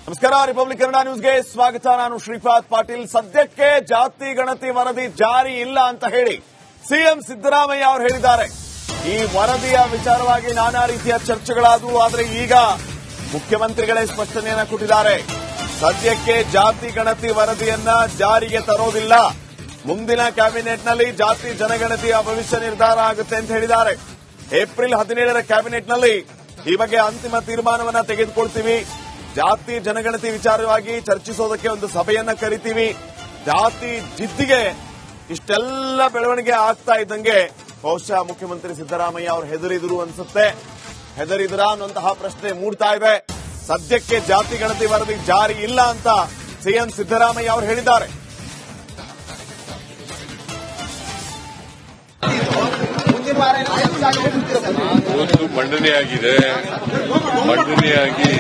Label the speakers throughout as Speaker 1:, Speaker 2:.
Speaker 1: ನಮಸ್ಕಾರ. ರಿಪಬ್ಲಿಕ್ ಕನ್ನಡ ನ್ಯೂಸ್ಗೆ ಸ್ವಾಗತ. ನಾನು ಶ್ರೀಪಾದ್ ಪಾಟೀಲ್. ಸದ್ಯಕ್ಕೆ ಜಾತಿ ಗಣತಿ ವರದಿ ಜಾರಿ ಇಲ್ಲ ಅಂತ ಹೇಳಿ ಸಿಎಂ ಸಿದ್ದರಾಮಯ್ಯ ಅವರು ಹೇಳಿದ್ದಾರೆ. ಈ ವರದಿಯ ವಿಚಾರವಾಗಿ ನಾನಾ ರೀತಿಯ ಚರ್ಚೆಗಳಾದವು. ಆದರೆ ಈಗ ಮುಖ್ಯಮಂತ್ರಿಗಳೇ ಸ್ಪಷ್ಟನೆಯನ್ನ ಕೊಟ್ಟಿದ್ದಾರೆ. ಸದ್ಯಕ್ಕೆ ಜಾತಿ ಗಣತಿ ವರದಿಯನ್ನ ಜಾರಿಗೆ ತರೋದಿಲ್ಲ. ಮುಂದಿನ ಕ್ಯಾಬಿನೆಟ್ನಲ್ಲಿ ಜಾತಿ ಜನಗಣತಿಯ ಭವಿಷ್ಯ ನಿರ್ಧಾರ ಆಗುತ್ತೆ ಅಂತ ಹೇಳಿದ್ದಾರೆ. ಏಪ್ರಿಲ್ 17ರ ಕ್ಯಾಬಿನೆಟ್ನಲ್ಲಿ ಈ ಬಗ್ಗೆ ಅಂತಿಮ ತೀರ್ಮಾನವನ್ನ ತೆಗೆದುಕೊಳ್ತೀವಿ. ಜಾತಿ ಜನಗಣತಿ ವಿಚಾರವಾಗಿ ಚರ್ಚಿಸೋದಕ್ಕೆ ಒಂದು ಸಭೆಯನ್ನ ಕರಿತೀವಿ. ಜಾತಿ ಜಿದ್ದಿಗೆ ಇಷ್ಟೆಲ್ಲ ಬೆಳವಣಿಗೆ ಆಗ್ತಾ ಇದ್ದಂಗೆ ಬಹುಶಃ ಮುಖ್ಯಮಂತ್ರಿ ಸಿದ್ದರಾಮಯ್ಯ ಅವರು ಹೆದರಿದ್ರು ಅನ್ಸುತ್ತೆ. ಹೆದರಿದ್ರಾ ಅನ್ನುವಂತಹ ಪ್ರಶ್ನೆ ಮೂಡ್ತಾ ಇದೆ. ಸದ್ಯಕ್ಕೆ ಜಾತಿ ಗಣತಿ ವರದಿ ಜಾರಿ ಇಲ್ಲ ಅಂತ ಸಿಎಂ ಸಿದ್ದರಾಮಯ್ಯ ಅವರು ಹೇಳಿದ್ದಾರೆ.
Speaker 2: ಒಂದು ಮಂಡನೆಯಾಗಿದೆ. ಮಂಡನೆಯಾಗಿ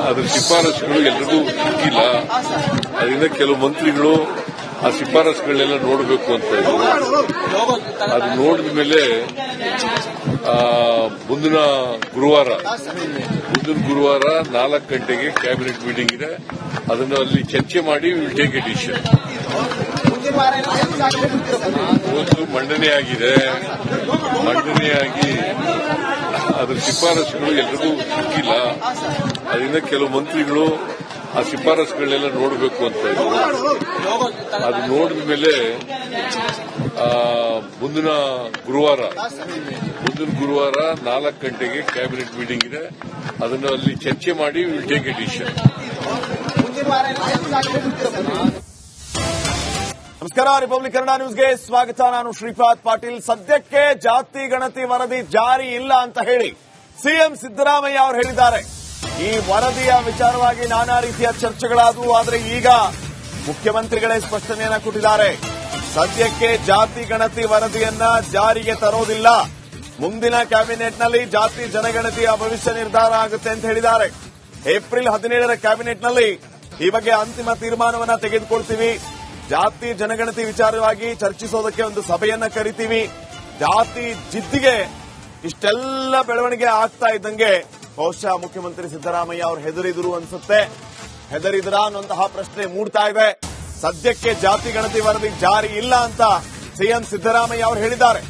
Speaker 2: ಅದರ ಶಿಫಾರಸುಗಳು ಎಲ್ರಿಗೂ ಸಿಕ್ಕಿಲ್ಲ. ಅದರಿಂದ ಕೆಲವು ಮಂತ್ರಿಗಳು ಆ ಶಿಫಾರಸುಗಳನ್ನೆಲ್ಲ ನೋಡಬೇಕು ಅಂತ ಇದ್ರು. ಅದು ನೋಡಿದ ಮೇಲೆ ಮುಂದಿನ ಗುರುವಾರ 4 ಗಂಟೆಗೆ ಕ್ಯಾಬಿನೆಟ್ ಮೀಟಿಂಗ್ ಇದೆ. ಅದನ್ನು ಅಲ್ಲಿ ಚರ್ಚೆ ಮಾಡಿ ವಿಲ್ ಟೇಕ್ ಎ ಡಿಸಿಷನ್. ಒಂದು ಮಂಡನೆಯಾಗಿದೆ. ಮಂಡನೆಯಾಗಿ ಅದರ ಶಿಫಾರಸುಗಳು ಎಲ್ರಿಗೂ ಸಿಕ್ಕಿಲ್ಲ. ಅದರಿಂದ ಕೆಲವು ಮಂತ್ರಿಗಳು ಆ ಶಿಫಾರಸುಗಳನ್ನೆಲ್ಲ ನೋಡಬೇಕು ಅಂತ ಇದ್ರು. ಅದು ನೋಡಿದ ಮೇಲೆ ಮುಂದಿನ ಗುರುವಾರ 4 ಗಂಟೆಗೆ ಕ್ಯಾಬಿನೆಟ್ ಮೀಟಿಂಗ್ ಇದೆ. ಅದನ್ನು ಅಲ್ಲಿ ಚರ್ಚೆ ಮಾಡಿ ವಿಲ್ ಟೇಕ್ ಎ ಡಿಸಿಷನ್.
Speaker 1: ನಮಸ್ಕಾರ. ರಿಪಬ್ಲಿಕ್ ಕನ್ನಡ ನ್ಯೂಸ್ಗೆ ಸ್ವಾಗತ. ನಾನು ಶ್ರೀಪಾದ್ ಪಾಟೀಲ್. ಸದ್ಯಕ್ಕೆ ಜಾತಿ ಗಣತಿ ವರದಿ ಜಾರಿ ಇಲ್ಲ ಅಂತ ಹೇಳಿ ಸಿಎಂ ಸಿದ್ದರಾಮಯ್ಯ ಅವರು ಹೇಳಿದ್ದಾರೆ. ಈ ವರದಿಯ ವಿಚಾರವಾಗಿ ನಾನಾ ರೀತಿಯ ಚರ್ಚೆಗಳಾದವು. ಆದರೆ ಈಗ ಮುಖ್ಯಮಂತ್ರಿಗಳೇ ಸ್ಪಷ್ಟನೆಯನ್ನ ಕೊಟ್ಟಿದ್ದಾರೆ. ಸದ್ಯಕ್ಕೆ ಜಾತಿ ಗಣತಿ ವರದಿಯನ್ನ ಜಾರಿಗೆ ತರೋದಿಲ್ಲ. ಮುಂದಿನ ಕ್ಯಾಬಿನೆಟ್ನಲ್ಲಿ ಜಾತಿ ಜನಗಣತಿಯ ಭವಿಷ್ಯ ನಿರ್ಧಾರ ಆಗುತ್ತೆ ಅಂತ ಹೇಳಿದ್ದಾರೆ. ಏಪ್ರಿಲ್ 17ರ ಕ್ಯಾಬಿನೆಟ್ನಲ್ಲಿ ಈ ಬಗ್ಗೆ ಅಂತಿಮ ತೀರ್ಮಾನವನ್ನ ತೆಗೆದುಕೊಳ್ತೀವಿ. ಜಾತಿ ಜನಗಣತಿ ವಿಚಾರವಾಗಿ ಚರ್ಚಿಸೋದಕ್ಕೆ ಒಂದು ಸಭೆಯನ್ನ ಕರಿತೀವಿ. ಜಾತಿ ಜಿದ್ದಿಗೆ ಇಷ್ಟೆಲ್ಲ ಬೆಳವಣಿಗೆ ಆಗ್ತಾ ಇದ್ದಂಗೆ ಬಹುಶಃ ಮುಖ್ಯಮಂತ್ರಿ ಸಿದ್ದರಾಮಯ್ಯ ಅವರು ಹೆದರಿದ್ರು ಅನ್ಸುತ್ತೆ. ಹೆದರಿದ್ರಾ ಅನ್ನುವಂತಹ ಪ್ರಶ್ನೆ ಮೂಡ್ತಾ ಇದೆ. ಸದ್ಯಕ್ಕೆ ಜಾತಿ ಗಣತಿ ವರದಿ ಜಾರಿ ಇಲ್ಲ ಅಂತ ಸಿಎಂ ಸಿದ್ದರಾಮಯ್ಯ ಅವರು ಹೇಳಿದ್ದಾರೆ.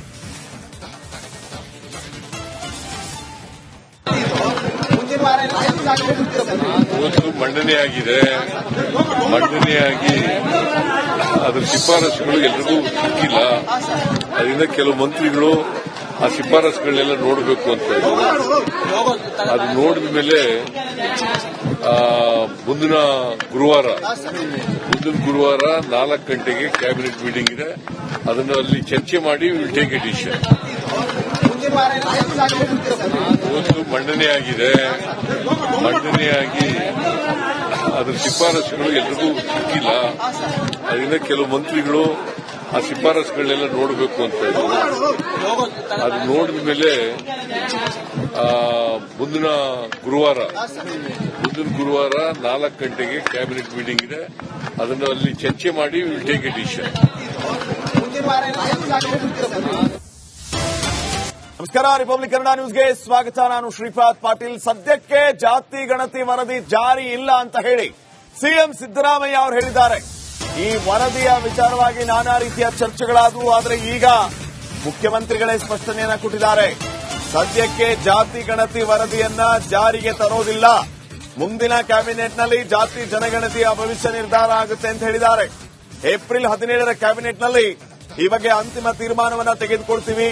Speaker 2: ಒಂದು ಮಂಡನೆಯಾಗಿದೆ. ಮಂಡನೆಯಾಗಿ ಅದರ ಶಿಫಾರಸುಗಳು ಎಲ್ರಿಗೂ ಸಿಕ್ಕಿಲ್ಲ. ಅದರಿಂದ ಕೆಲವು ಮಂತ್ರಿಗಳು ಆ ಶಿಫಾರಸುಗಳನ್ನೆಲ್ಲ ನೋಡಬೇಕು ಅಂತ ಇದ್ರು. ಅದು ನೋಡಿದ ಮೇಲೆ ಮುಂದಿನ ಗುರುವಾರ 4 ಗಂಟೆಗೆ ಕ್ಯಾಬಿನೆಟ್ ಮೀಟಿಂಗ್ ಇದೆ. ಅದನ್ನು ಅಲ್ಲಿ ಚರ್ಚೆ ಮಾಡಿ ವಿಲ್ ಟೇಕ್ ಎ ಡಿಸಿಷನ್. ಒಂದು ಮಂಡನೆಯಾಗಿದೆ. ಮಂಡನೆಯಾಗಿ ಅದರ ಶಿಫಾರಸುಗಳು ಎಲ್ರಿಗೂ ಸಿಕ್ಕಿಲ್ಲ. ಅದರಿಂದ ಕೆಲವು ಮಂತ್ರಿಗಳು ಆ ಶಿಫಾರಸುಗಳನ್ನೆಲ್ಲ ನೋಡಬೇಕು ಅಂತ ಇದ್ರು. ಅದು ನೋಡಿದ ಮೇಲೆ ಮುಂದಿನ ಗುರುವಾರ 4 ಗಂಟೆಗೆ ಕ್ಯಾಬಿನೆಟ್ ಮೀಟಿಂಗ್ ಇದೆ. ಅದನ್ನು ಅಲ್ಲಿ ಚರ್ಚೆ ಮಾಡಿ ವಿಲ್ ಟೇಕ್ ಎ ಡಿಸಿಷನ್.
Speaker 1: ನಮಸ್ಕಾರ. ರಿಪಬ್ಲಿಕ್ ಕನ್ನಡ ನ್ಯೂಸ್ಗೆ ಸ್ವಾಗತ. ನಾನು ಶ್ರೀಪಾದ್ ಪಾಟೀಲ್. ಸದ್ಯಕ್ಕೆ ಜಾತಿ ಗಣತಿ ವರದಿ ಜಾರಿ ಇಲ್ಲ ಅಂತ ಹೇಳಿ ಸಿಎಂ ಸಿದ್ದರಾಮಯ್ಯ ಅವರು ಹೇಳಿದ್ದಾರೆ. ಈ ವರದಿಯ ವಿಚಾರವಾಗಿ ನಾನಾ ರೀತಿಯ ಚರ್ಚೆಗಳಾದವು. ಆದರೆ ಈಗ ಮುಖ್ಯಮಂತ್ರಿಗಳೇ ಸ್ಪಷ್ಟನೆಯನ್ನ ಕೊಟ್ಟಿದ್ದಾರೆ. ಸದ್ಯಕ್ಕೆ ಜಾತಿ ಗಣತಿ ವರದಿಯನ್ನ ಜಾರಿಗೆ ತರೋದಿಲ್ಲ. ಮುಂದಿನ ಕ್ಯಾಬಿನೆಟ್ನಲ್ಲಿ ಜಾತಿ ಜನಗಣತಿಯ ಭವಿಷ್ಯ ನಿರ್ಧಾರ ಆಗುತ್ತೆ ಅಂತ ಹೇಳಿದ್ದಾರೆ. ಏಪ್ರಿಲ್ 17ರ ಕ್ಯಾಬಿನೆಟ್ನಲ್ಲಿ ಈ ಬಗ್ಗೆ ಅಂತಿಮ ತೀರ್ಮಾನವನ್ನ ತೆಗೆದುಕೊಳ್ತೀವಿ.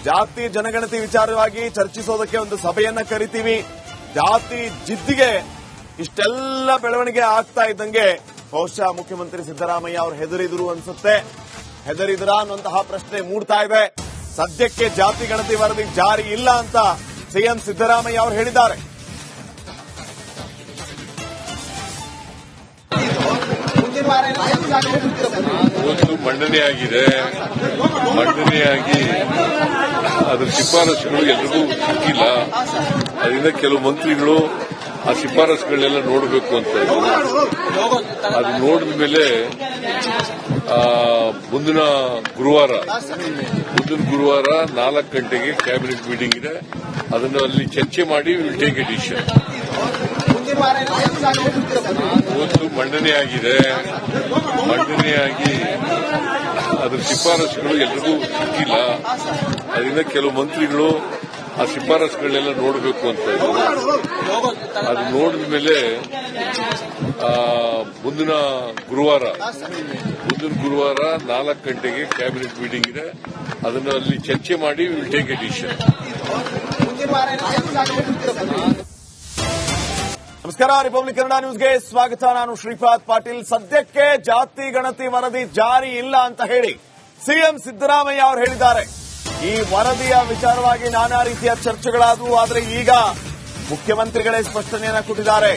Speaker 1: ಜಾತಿ ಜನಗಣತಿ ವಿಚಾರವಾಗಿ ಚರ್ಚಿಸೋದಕ್ಕೆ ಒಂದು ಸಭೆಯನ್ನ ಕರಿತೀವಿ. ಜಾತಿ ಜಿದ್ದಿಗೆ ಇಷ್ಟೆಲ್ಲ ಬೆಳವಣಿಗೆ ಆಗ್ತಾ ಇದ್ದಂಗೆ ಬಹುಶಃ ಮುಖ್ಯಮಂತ್ರಿ ಸಿದ್ದರಾಮಯ್ಯ ಅವರು ಹೆದರಿದ್ರು ಅನ್ಸುತ್ತೆ. ಹೆದರಿದ್ರಾ ಅನ್ನುವಂತಹ ಪ್ರಶ್ನೆ ಮೂಡ್ತಾ ಇದೆ. ಸದ್ಯಕ್ಕೆ ಜಾತಿ ಗಣತಿ ವರದಿ ಜಾರಿ ಇಲ್ಲ ಅಂತ ಸಿಎಂ ಸಿದ್ದರಾಮಯ್ಯ ಅವರು ಹೇಳಿದ್ದಾರೆ.
Speaker 2: ಒಂದು ಮಂಡನೆಯಾಗಿದೆ. ಮಂಡನೆಯಾಗಿ ಅದರ ಶಿಫಾರಸುಗಳು ಎಲ್ರಿಗೂ ಸಿಕ್ಕಿಲ್ಲ. ಅದರಿಂದ ಕೆಲವು ಮಂತ್ರಿಗಳು ಆ ಶಿಫಾರಸುಗಳನ್ನೆಲ್ಲ ನೋಡಬೇಕು ಅಂತ ಇದ್ರು. ಅದು ನೋಡಿದ ಮೇಲೆ ಮುಂದಿನ ಗುರುವಾರ 4 ಗಂಟೆಗೆ ಕ್ಯಾಬಿನೆಟ್ ಮೀಟಿಂಗ್ ಇದೆ. ಅದನ್ನು ಅಲ್ಲಿ ಚರ್ಚೆ ಮಾಡಿ ವಿಲ್ ಟೇಕ್ ಎ ಡಿಸಿಷನ್. ಇವತ್ತು ಮಂಡನೆಯಾಗಿದೆ. ಮಂಡನೆಯಾಗಿ ಅದ್ರ ಶಿಫಾರಸುಗಳು ಎಲ್ರಿಗೂ ಸಿಕ್ಕಿಲ್ಲ. ಅದರಿಂದ ಕೆಲವು ಮಂತ್ರಿಗಳು ಆ ಶಿಫಾರಸುಗಳನ್ನೆಲ್ಲ ನೋಡಬೇಕು ಅಂತ ಇದ್ದಾರೆ. ಅದು ನೋಡಿದ ಮೇಲೆ ಮುಂದಿನ ಗುರುವಾರ 4 ಗಂಟೆಗೆ ಕ್ಯಾಬಿನೆಟ್ ಮೀಟಿಂಗ್ ಇದೆ. ಅದನ್ನು ಅಲ್ಲಿ ಚರ್ಚೆ ಮಾಡಿ ವಿಲ್ ಟೇಕ್ ಎ ಡಿಸಿಷನ್.
Speaker 1: ನಮಸ್ಕಾರ, ರಿಪಬ್ಲಿಕ್ ಕನ್ನಡ ನ್ಯೂಸ್ಗೆ ಸ್ವಾಗತ. ನಾನು ಶ್ರೀಪಾದ್ ಪಾಟೀಲ್. ಸದ್ಯಕ್ಕೆ ಜಾತಿ ಗಣತಿ ವರದಿ ಜಾರಿ ಇಲ್ಲ ಅಂತ ಹೇಳಿ ಸಿಎಂ ಸಿದ್ದರಾಮಯ್ಯ ಅವರು ಹೇಳಿದ್ದಾರೆ. ಈ ವರದಿಯ ವಿಚಾರವಾಗಿ ನಾನಾ ರೀತಿಯ ಚರ್ಚೆಗಳಾದವು. ಆದರೆ ಈಗ ಮುಖ್ಯಮಂತ್ರಿಗಳೇ ಸ್ಪಷ್ಟನೆಯನ್ನ ಕೊಟ್ಟಿದ್ದಾರೆ.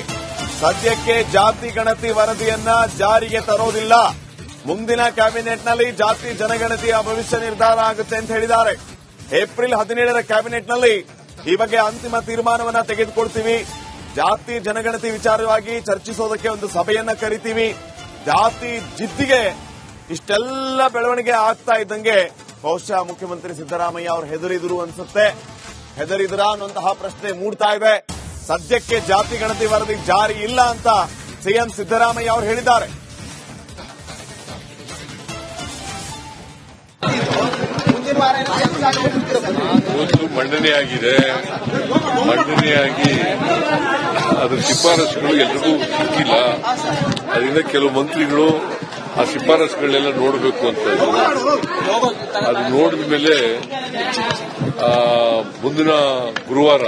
Speaker 1: ಸದ್ಯಕ್ಕೆ ಜಾತಿ ಗಣತಿ ವರದಿಯನ್ನ ಜಾರಿಗೆ ತರೋದಿಲ್ಲ. ಮುಂದಿನ ಕ್ಯಾಬಿನೆಟ್ನಲ್ಲಿ ಜಾತಿ ಜನಗಣತಿಯ ಭವಿಷ್ಯ ನಿರ್ಧಾರ ಆಗುತ್ತೆ ಅಂತ ಹೇಳಿದ್ದಾರೆ. ಏಪ್ರಿಲ್ 17ರ ಕ್ಯಾಬಿನೆಟ್ನಲ್ಲಿ ಈ ಬಗ್ಗೆ ಅಂತಿಮ ತೀರ್ಮಾನವನ್ನ ತೆಗೆದುಕೊಳ್ತೀವಿ. ಜಾತಿ ಜನಗಣತಿ ವಿಚಾರವಾಗಿ ಚರ್ಚಿಸೋದಕ್ಕೆ ಒಂದು ಸಭೆಯನ್ನ ಕರಿತೀವಿ. ಜಾತಿ ಜಿದ್ದಿಗೆ ಇಷ್ಟೆಲ್ಲ ಬೆಳವಣಿಗೆ ಆಗ್ತಾ ಇದ್ದಂಗೆ ಬಹುಶಃ ಮುಖ್ಯಮಂತ್ರಿ ಸಿದ್ದರಾಮಯ್ಯ ಅವರು ಹೆದರಿದ್ರು ಅನ್ಸುತ್ತೆ. ಹೆದರಿದ್ರ ಅನ್ನುವಂತಹ ಪ್ರಶ್ನೆ ಮೂಡ್ತಾ ಇದೆ. ಸದ್ಯಕ್ಕೆ ಜಾತಿ ಗಣತಿ ವರದಿ ಜಾರಿ ಇಲ್ಲ ಅಂತ ಸಿಎಂ ಸಿದ್ದರಾಮಯ್ಯ ಅವರು ಹೇಳಿದ್ದಾರೆ.
Speaker 2: ಇವತ್ತು ಮಂಡನೆಯಾಗಿದೆ. ಮಂಡನೆಯಾಗಿ ಅದ್ರ ಶಿಫಾರಸುಗಳು ಎಲ್ರಿಗೂ ಸಿಕ್ಕಿಲ್ಲ. ಅದರಿಂದ ಕೆಲವು ಮಂತ್ರಿಗಳು ಆ ಶಿಫಾರಸುಗಳನ್ನೆಲ್ಲ ನೋಡಬೇಕು ಅಂತ ಇದ್ದಾರೆ. ಅದು ನೋಡಿದ ಮೇಲೆ ಮುಂದಿನ ಗುರುವಾರ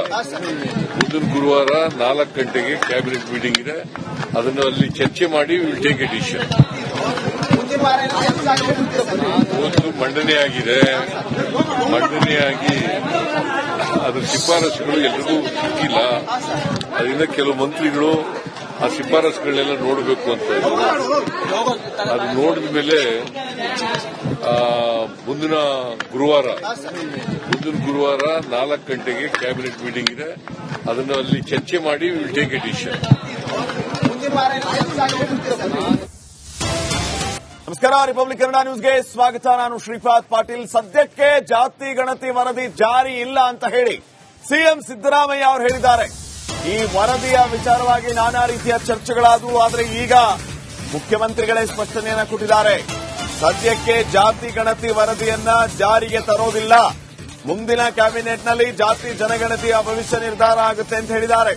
Speaker 2: 4 ಗಂಟೆಗೆ ಕ್ಯಾಬಿನೆಟ್ ಮೀಟಿಂಗ್ ಇದೆ. ಅದನ್ನು ಅಲ್ಲಿ ಚರ್ಚೆ ಮಾಡಿ ವಿಲ್ ಟೇಕ್ ಎ ಡಿಸಿಷನ್. ಇವತ್ತು ಮಂಡನೆಯಾಗಿದೆ. ಮಂಡನೆಯಾಗಿ ಅದ್ರ ಶಿಫಾರಸುಗಳು ಎಲ್ರಿಗೂ ಸಿಕ್ಕಿಲ್ಲ. ಅದರಿಂದ ಕೆಲವು ಮಂತ್ರಿಗಳು ಆ ಶಿಫಾರಸುಗಳನ್ನೆಲ್ಲ ನೋಡಬೇಕು ಅಂತ ಇದ್ದಾರೆ. ಅದು ನೋಡಿದ ಮೇಲೆ ಮುಂದಿನ ಗುರುವಾರ 4 ಗಂಟೆಗೆ ಕ್ಯಾಬಿನೆಟ್ ಮೀಟಿಂಗ್ ಇದೆ. ಅದನ್ನು ಅಲ್ಲಿ ಚರ್ಚೆ ಮಾಡಿ ವಿಲ್ ಟೇಕ್ ಎ ಡಿಸಿಷನ್.
Speaker 1: ನಮಸ್ಕಾರ, ರಿಪಬ್ಲಿಕ್ ಕನ್ನಡ ನ್ಯೂಸ್ಗೆ ಸ್ವಾಗತ. ನಾನು ಶ್ರೀಪಾದ್ ಪಾಟೀಲ್. ಸದ್ಯಕ್ಕೆ ಜಾತಿ ಗಣತಿ ವರದಿ ಜಾರಿ ಇಲ್ಲ ಅಂತ ಹೇಳಿ ಸಿಎಂ ಸಿದ್ದರಾಮಯ್ಯ ಅವರು ಹೇಳಿದ್ದಾರೆ. ಈ ವರದಿಯ ವಿಚಾರವಾಗಿ ನಾನಾ ರೀತಿಯ ಚರ್ಚೆಗಳಾದವು. ಆದರೆ ಈಗ ಮುಖ್ಯಮಂತ್ರಿಗಳೇ ಸ್ಪಷ್ಟನೆಯನ್ನ ಕೊಟ್ಟಿದ್ದಾರೆ. ಸದ್ಯಕ್ಕೆ ಜಾತಿ ಗಣತಿ ವರದಿಯನ್ನ ಜಾರಿಗೆ ತರೋದಿಲ್ಲ. ಮುಂದಿನ ಕ್ಯಾಬಿನೆಟ್ನಲ್ಲಿ ಜಾತಿ ಜನಗಣತಿಯ ಭವಿಷ್ಯ ನಿರ್ಧಾರ ಆಗುತ್ತೆ ಅಂತ ಹೇಳಿದ್ದಾರೆ.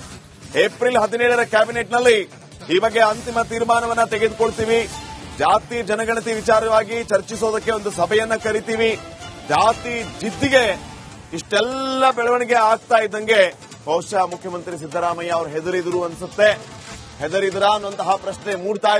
Speaker 1: ಏಪ್ರಿಲ್ 17ರ ಕ್ಯಾಬಿನೆಟ್ನಲ್ಲಿ ಈ ಬಗ್ಗೆ ಅಂತಿಮ ತೀರ್ಮಾನವನ್ನ ತೆಗೆದುಕೊಳ್ತೀವಿ. ಜಾತಿ ಜನಗಣತಿ ವಿಚಾರವಾಗಿ ಚರ್ಚಿಸೋದಕ್ಕೆ ಒಂದು ಸಭೆಯನ್ನ ಕರಿತೀವಿ. ಜಾತಿ ಜಿದ್ದಿಗೆ ಇಷ್ಟೆಲ್ಲ ಬೆಳವಣಿಗೆ ಆಗ್ತಾ ಇದ್ದಂಗೆ ಬಹುಶಃ ಮುಖ್ಯಮಂತ್ರಿ ಸಿದ್ದರಾಮಯ್ಯ ಅವರು ಹೆದರಿದ್ರು ಅನ್ಸುತ್ತೆ. ಹೆದರಿದ್ರ ಅನ್ನುವಂತಹ ಪ್ರಶ್ನೆ ಮೂಡ್ತಾ ಇದೆ.